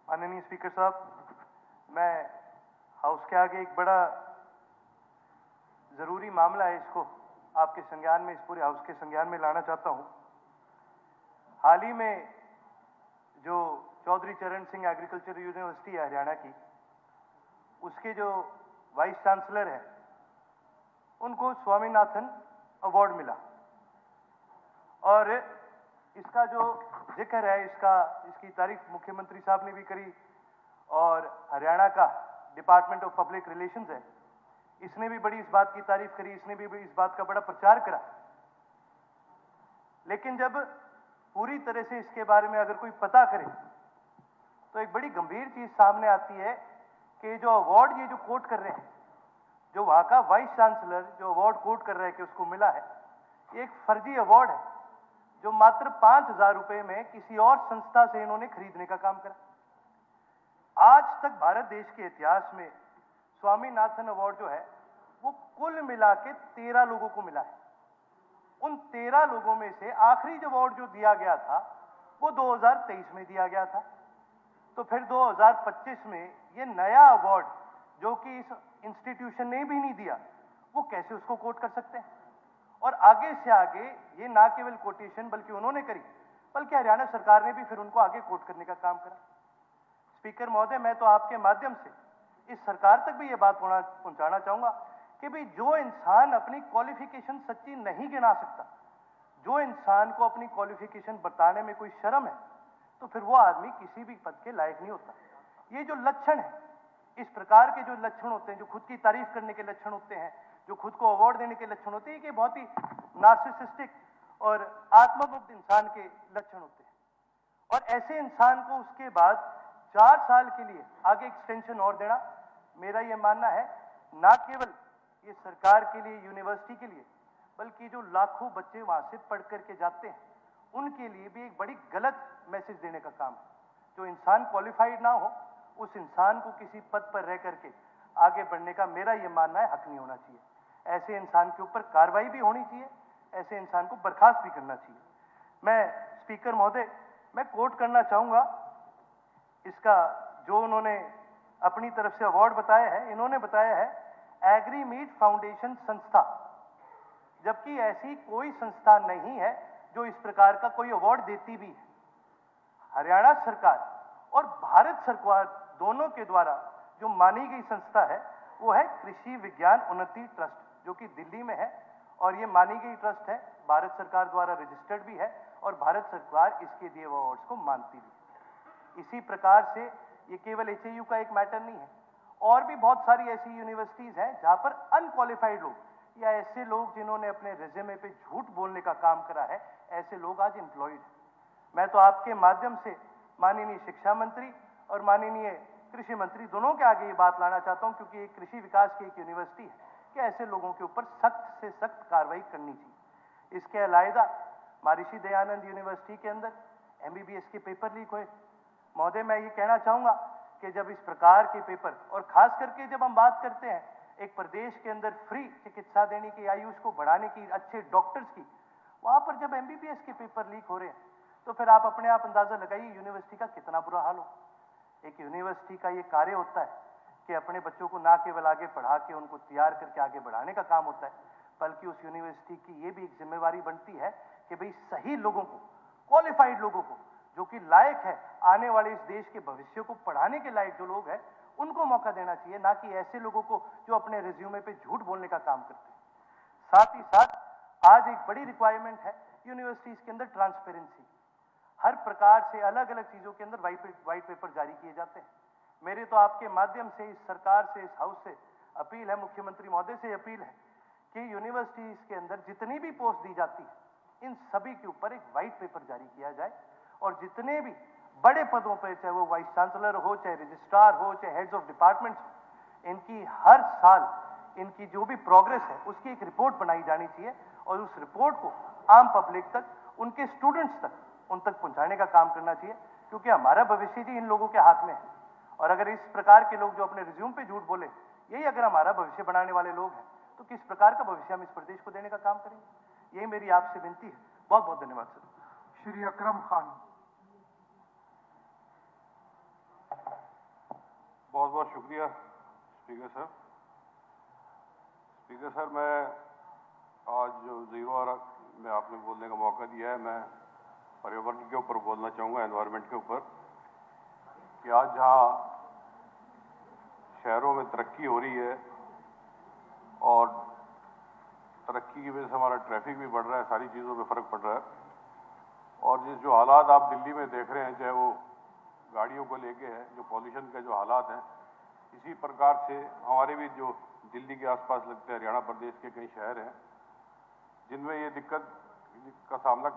माननीय स्पीकर साहब, मैं हाउस के आगे एक बड़ा जरूरी मामला है, इसको आपके संज्ञान में, इस पूरे हाउस के संज्ञान में लाना चाहता हूं। हाल ही में जो चौधरी चरण सिंह एग्रीकल्चर यूनिवर्सिटी है हरियाणा की, उसके जो वाइस चांसलर हैं, उनको स्वामीनाथन अवार्ड मिला और इसका जो जिक्र है, इसकी तारीफ मुख्यमंत्री साहब ने भी करी और हरियाणा का डिपार्टमेंट ऑफ पब्लिक रिलेशंस है, इसने भी बड़ी इस बात की तारीफ करी, इसने भी इस बात का बड़ा प्रचार करा। लेकिन जब पूरी तरह से इसके बारे में अगर कोई पता करे तो एक बड़ी गंभीर चीज सामने आती है कि जो अवार्ड ये जो कोट कर रहे हैं, जो वहां का वाइस चांसलर जो अवार्ड कोट कर रहा है कि उसको मिला है, ये एक फर्जी अवार्ड है जो मात्र 5,000 रुपए में किसी और संस्था से इन्होंने खरीदने का काम करा। आज तक भारत देश के इतिहास में स्वामीनाथन अवार्ड जो है वो कुल मिला के 13 लोगों को मिला है। उन 13 लोगों में से आखिरी जो अवार्ड जो दिया गया था वो 2023 में दिया गया था। तो फिर 2025 में ये नया अवार्ड जो कि इस इंस्टीट्यूशन ने भी नहीं दिया, वो कैसे उसको कोट कर सकते हैं? और आगे से आगे ये ना केवल कोटेशन बल्कि उन्होंने करी, बल्कि हरियाणा सरकार ने भी फिर उनको आगे कोट करने का काम करा। स्पीकर महोदय, मैं तो आपके माध्यम से इस सरकार तक भी ये बात पहुंचाना चाहूंगा कि भाई जो इंसान अपनी क्वालिफिकेशन सच्ची नहीं गिना सकता, जो इंसान को अपनी क्वालिफिकेशन बताने में कोई शर्म है, तो फिर वो आदमी किसी भी पद के लायक नहीं होता। ये जो लक्षण है, इस प्रकार के जो लक्षण होते हैं, जो खुद की तारीफ करने के लक्षण होते हैं, जो खुद को अवार्ड देने के लक्षण होते हैं, कि बहुत ही नार्सिसिस्टिक और आत्ममुग्ध इंसान के लक्षण होते हैं। और ऐसे इंसान को उसके बाद 4 साल के लिए आगे एक्सटेंशन और देना, मेरा यह मानना है ना केवल ये सरकार के लिए, यूनिवर्सिटी के लिए, बल्कि जो लाखों बच्चे वहां से पढ़ करके जाते हैं उनके लिए भी एक बड़ी गलत मैसेज देने का काम है। जो इंसान क्वालिफाइड ना हो, उस इंसान को किसी पद पर रह करके आगे बढ़ने का मेरा यह मानना है हक नहीं होना चाहिए। ऐसे इंसान के ऊपर कार्रवाई भी होनी चाहिए, ऐसे इंसान को बर्खास्त भी करना चाहिए। मैं स्पीकर महोदय, मैं कोट करना चाहूंगा इसका जो उन्होंने अपनी तरफ से अवार्ड बताया है। इन्होंने बताया है एग्रीमीट फाउंडेशन संस्था, जबकि ऐसी कोई संस्था नहीं है जो इस प्रकार का कोई अवार्ड देती भी है। हरियाणा सरकार और भारत सरकार दोनों के द्वारा जो मानी गई संस्था है वो है कृषि विज्ञान उन्नति ट्रस्ट, जो कि दिल्ली में है, और ये मानी गई ट्रस्ट है, भारत सरकार द्वारा रजिस्टर्ड भी है और भारत सरकार इसके दिए हुए अवार्ड्स को मानती भी है। इसी प्रकार से ये केवल एचएयू का एक मैटर नहीं है, और भी बहुत सारी ऐसी यूनिवर्सिटीज हैं जहां पर अनक्वालिफाइड लोग या ऐसे लोग जिन्होंने अपने रिज्यूमे पे झूठ बोलने का काम करा है, ऐसे लोग आज एम्प्लॉयड हैं। मैं तो आपके माध्यम से माननीय शिक्षा मंत्री और माननीय कृषि मंत्री दोनों के आगे ये बात लाना चाहता हूं, क्योंकि एक कृषि विकास की एक यूनिवर्सिटी है, कि ऐसे लोगों के ऊपर सख्त से सख्त कार्रवाई करनी चाहिए। इसके अलावा महर्षि दयानंद यूनिवर्सिटी के अंदर एमबीबीएस के पेपर लीक हुए। महोदय, मैं ये कहना चाहूंगा कि जब इस प्रकार के पेपर, और खास करके जब हम बात करते हैं एक प्रदेश के अंदर फ्री चिकित्सा देने की, आयुष को बढ़ाने की, अच्छे डॉक्टर्स की, वहां पर जब एमबीबीएस के पेपर लीक हो रहे हैं तो फिर आप अपने आप अंदाजा लगाइए यूनिवर्सिटी का कितना बुरा हाल हो। एक यूनिवर्सिटी का ये कार्य होता है कि अपने बच्चों को ना केवल आगे पढ़ा के उनको तैयार करके आगे बढ़ाने का काम होता है, बल्कि उस यूनिवर्सिटी की ये भी एक जिम्मेवारी बनती है कि भाई सही लोगों को, क्वालिफाइड लोगों को, जो कि लायक है आने वाले इस देश के भविष्य को पढ़ाने के लायक जो लोग हैं, उनको मौका देना चाहिए, ना कि ऐसे लोगों को जो अपने रिज्यूमे पे झूठ बोलने का काम करते हैं। साथ ही साथ आज एक बड़ी रिक्वायरमेंट है यूनिवर्सिटीज के अंदर ट्रांसपेरेंसी। हर प्रकार से अलग अलग चीजों के अंदर व्हाइट पेपर जारी किए जाते हैं। मेरे तो आपके माध्यम से इस सरकार से, इस हाउस से अपील है, मुख्यमंत्री महोदय से अपील है कि यूनिवर्सिटीज के अंदर जितनी भी पोस्ट दी जाती है, इन सभी के ऊपर एक व्हाइट पेपर जारी किया जाए, और जितने भी बड़े पदों पर, चाहे वो वाइस चांसलर हो, चाहे रजिस्ट्रार हो, चाहे हेड्स ऑफ डिपार्टमेंट्स हो, इनकी हर साल इनकी जो भी प्रोग्रेस है उसकी एक रिपोर्ट बनाई जानी चाहिए, और उस रिपोर्ट को आम पब्लिक तक, उनके स्टूडेंट्स तक, उन तक पहुंचाने का काम करना चाहिए, क्योंकि हमारा भविष्य जी इन लोगों के हाथ में है। और अगर इस प्रकार के लोग जो अपने रिज्यूम पे झूठ बोले, यही अगर हमारा भविष्य बनाने वाले लोग हैं, तो किस प्रकार का भविष्य हम इस प्रदेश को देने का काम करेंगे? यही मेरी आपसे विनती है। बहुत बहुत धन्यवाद सर। श्री अकरम खान। बहुत शुक्रिया स्पीकर सर। स्पीकर सर, मैं आज जो ज़ीरो आवर में आपने बोलने का मौका दिया है, मैं पर्यावरण के ऊपर बोलना चाहूँगा, एनवायरनमेंट के ऊपर, कि आज जहाँ शहरों में तरक्की हो रही है और तरक्की की वजह से हमारा ट्रैफिक भी बढ़ रहा है, सारी चीज़ों में फ़र्क पड़ रहा है, और जो हालात आप दिल्ली में देख रहे हैं, चाहे वो गाड़ियों को लेके है, जो पॉल्यूशन के जो हालात हैं, इसी प्रकार से हमारे भी जो दिल्ली के आसपास लगते हैं हरियाणा प्रदेश के कई शहर हैं जिनमें ये दिक्कत का सामना